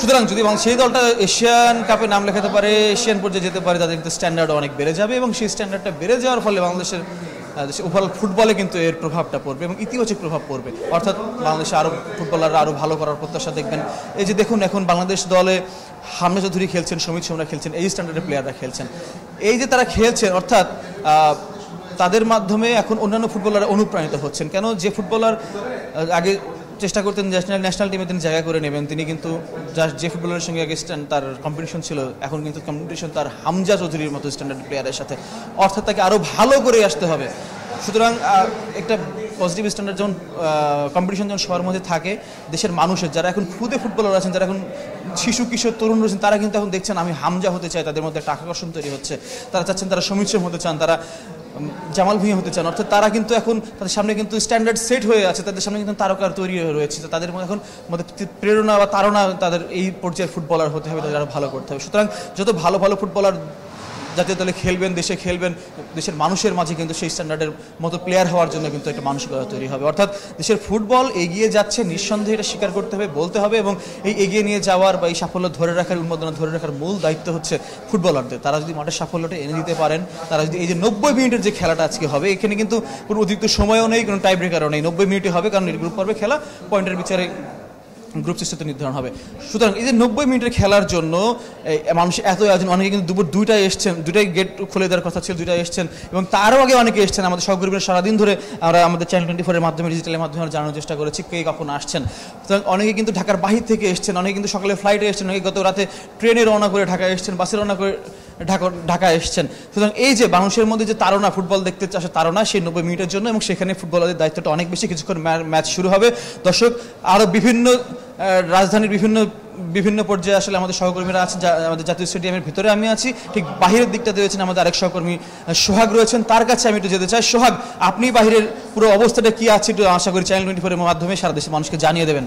সুতরাং যদি সেই দলটা এশিয়ান কাপে নাম লেখাতে পারে, এশিয়ান পর্যায়ে যেতে পারে, তাদের কিন্তু স্ট্যান্ডার্ড অনেক বেড়ে যাবে এবং সেই স্ট্যান্ডার্ডটা বেড়ে যাওয়ার ফলে বাংলাদেশের ওভারঅল ফুটবলে কিন্তু এর প্রভাবটা পড়বে এবং ইতিবাচক প্রভাব পড়বে। অর্থাৎ বাংলাদেশে আরও ফুটবলাররা আরও ভালো করার প্রত্যাশা দেখবেন। এই যে দেখুন এখন বাংলাদেশ দলে হামজা চৌধুরী খেলছেন, সমিত সোমরা খেলছেন, এই স্ট্যান্ডার্ডের প্লেয়াররা খেলছেন। এই যে তারা খেলছেন অর্থাৎ তাদের মাধ্যমে এখন অন্যান্য ফুটবলাররা অনুপ্রাণিত হচ্ছেন। কেন, যে ফুটবলার আগে চেষ্টা করতেন ন্যাশনাল টিমে তিনি জায়গা করে নেবেন, তিনি কিন্তু যে ফুটবলারের সঙ্গে আগে তার কম্পিটিশন ছিল, এখন কিন্তু কম্পিটিশন তার হামজা চৌধুরীর মতো স্ট্যান্ডার্ড প্লেয়ারের সাথে। অর্থাৎ তাকে আরও ভালো করে আসতে হবে। সুতরাং একটা পজিটিভ স্ট্যান্ডার্ড যখন কম্পিটিশন যখন সবার মধ্যে থাকে, দেশের মানুষের যারা এখন খুদে ফুটবলার আছেন, যারা এখন শিশু কিশোর তরুণ রয়েছেন, তারা কিন্তু এখন দেখছেন আমি হামজা হতে চাই, তাদের মধ্যে একটা আকর্ষণ তৈরি হচ্ছে। তারা চাচ্ছেন, তারা সমিত সোম হতে চান, তারা জামাল ভুঁইয়া হতে চান। অর্থাৎ তারা কিন্তু এখন তাদের সামনে কিন্তু স্ট্যান্ডার্ড সেট হয়ে আছে, তাদের সামনে কিন্তু তারকার তৈরি হয়ে রয়েছে। তাদের এখন মধ্যে প্রেরণা বা তাড়না, তাদের এই পর্যায়ের ফুটবলার হতে হবে, তাদের আরও ভালো করতে হবে। সুতরাং যত ভালো ভালো ফুটবলার জাতীয় দলে খেলবেন, দেশে খেলবেন, দেশের মানুষের মাঝে কিন্তু সেই স্ট্যান্ডার্ডের মতো প্লেয়ার হওয়ার জন্য কিন্তু একটা মানসিকতা তৈরি হবে। অর্থাৎ দেশের ফুটবল এগিয়ে যাচ্ছে, নিঃসন্দেহে এটা স্বীকার করতে হবে, বলতে হবে। এবং এই এগিয়ে নিয়ে যাওয়ার বা এই সাফল্য ধরে রাখার, উন্মাদনা ধরে রাখার মূল দায়িত্ব হচ্ছে ফুটবলারদের। তারা যদি মাঠের সাফল্যটা এনে দিতে পারেন, তারা যদি এই যে 90 মিনিটের যে খেলাটা আজকে হবে, এখানে কিন্তু কোনো অতিরিক্ত সময়ও নেই, কোনো টাই ব্রেকারও নেই, 90 মিনিটে হবে, কারণ গ্রুপ পর্বে খেলা, পয়েন্টের বিচারে গ্রুপ সিস্টেমে নির্ধারণ হবে। সুতরাং এই যে 90 মিনিটের খেলার জন্য মানুষ এত আয়োজন, অনেকে কিন্তু দুপুর 2টায় এসছেন, 2টায় গেট খুলে দেওয়ার কথা ছিল, 2টায় এসছেন এবং তারও আগে অনেকে এসছেন। আমাদের সহকর্মীরা সারাদিন ধরে আমরা আমাদের চ্যানেল 24-এর মাধ্যমে, ডিজিটালের মাধ্যমে জানানোর চেষ্টা করেছি কে কখন আসছেন। সুতরাং অনেকে কিন্তু ঢাকার বাহির থেকে এসছেন, অনেকে কিন্তু সকালে ফ্লাইটে এসছেন, অনেকে গত রাতে ট্রেনে রওনা করে ঢাকায় এসছেন, বাসে রওনা করে ঢাকা এসছেন। সুতরাং এই যে মানুষের মধ্যে যে তাড়না, ফুটবল দেখতে আসে তাড়না, সেই 90 মিনিটের জন্য, এবং সেখানে ফুটবলারদের দায়িত্বটা অনেক বেশি। কিছুক্ষণ ম্যাচ শুরু হবে, দর্শক আরও বিভিন্ন রাজধানীর বিভিন্ন পর্যায়ে আসলে আমাদের সহকর্মীরা আছেন। আমাদের জাতীয় স্টেডিয়ামের ভিতরে আমি আছি, ঠিক বাহিরের দিকটাতে রয়েছেন আমাদের আরেক সহকর্মী সোহাগ রয়েছেন, তার কাছে আমি একটু যেতে চাই। সোহাগ, আপনি বাহিরের পুরো অবস্থাটা কি আছে একটু আশা করি চ্যানেল 24-এর মাধ্যমে সারা দেশের মানুষকে জানিয়ে দেবেন।